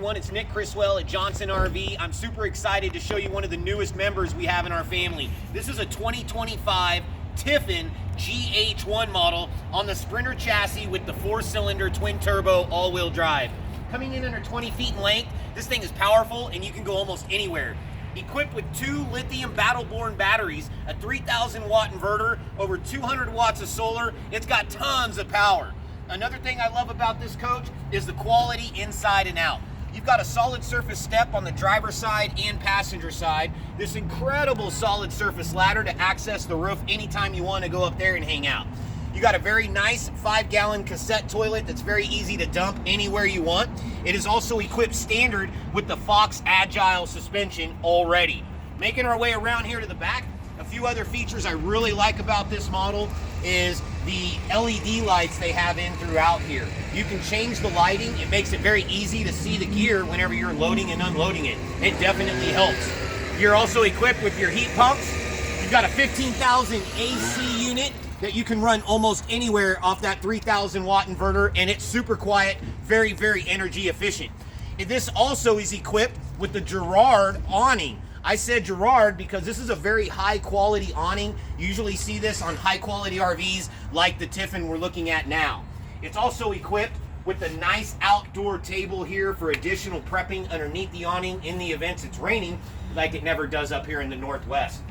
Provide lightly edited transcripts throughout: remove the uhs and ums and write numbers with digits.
everyone, it's Nick Criswell at Johnson RV. I'm super excited to show you one of the newest members we have in our family. This is a 2025 Tiffin GH1 model on the Sprinter chassis with the 4-cylinder twin-turbo all-wheel drive. Coming in under 20 feet in length, this thing is powerful and you can go almost anywhere. Equipped with 2 lithium battle-borne batteries, a 3,000 watt inverter, over 200 watts of solar, it's got tons of power. Another thing I love about this coach is the quality inside and out. You've got a solid surface step on the driver's side and passenger side. This incredible solid surface ladder to access the roof anytime you want to go up there and hang out. You got a very nice 5-gallon cassette toilet that's very easy to dump anywhere you want. It is also equipped standard with the Fox Agile suspension already. Making our way around here to the back, a few other features I really like about this model is the LED lights they have in throughout here. You can change the lighting. It makes it very easy to see the gear whenever you're loading and unloading it. It definitely helps. You're also equipped with your heat pumps. You've got a 15,000 AC unit that you can run almost anywhere off that 3,000 watt inverter, and it's super quiet, very, very energy efficient. And this also is equipped with the Girard awning. I said Girard because this is a very high quality awning. You usually see this on high quality RVs like the Tiffin we're looking at now. It's also equipped with a nice outdoor table here for additional prepping underneath the awning in the events it's raining, like it never does up here in the Northwest.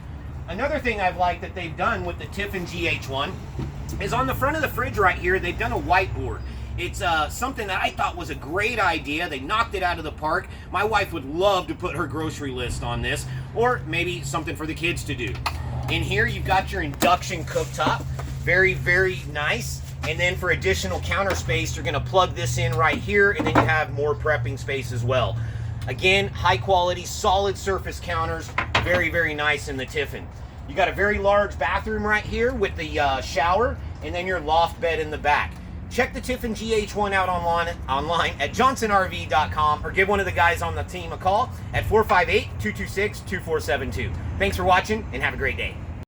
Another thing I've liked that they've done with the Tiffin GH1 is on the front of the fridge right here, they've done a whiteboard. It's something that I thought was a great idea. They knocked it out of the park. My wife would love to put her grocery list on this, or maybe something for the kids to do. In here, you've got your induction cooktop. Very, very nice. And then for additional counter space, you're gonna plug this in right here, and then you have more prepping space as well. Again, high quality, solid surface counters. Very, very nice in the Tiffin. You got a very large bathroom right here with the shower, and then your loft bed in the back. Check the Tiffin GH1 out online at johnsonrv.com or give one of the guys on the team a call at 458-226-2472. Thanks for watching and have a great day.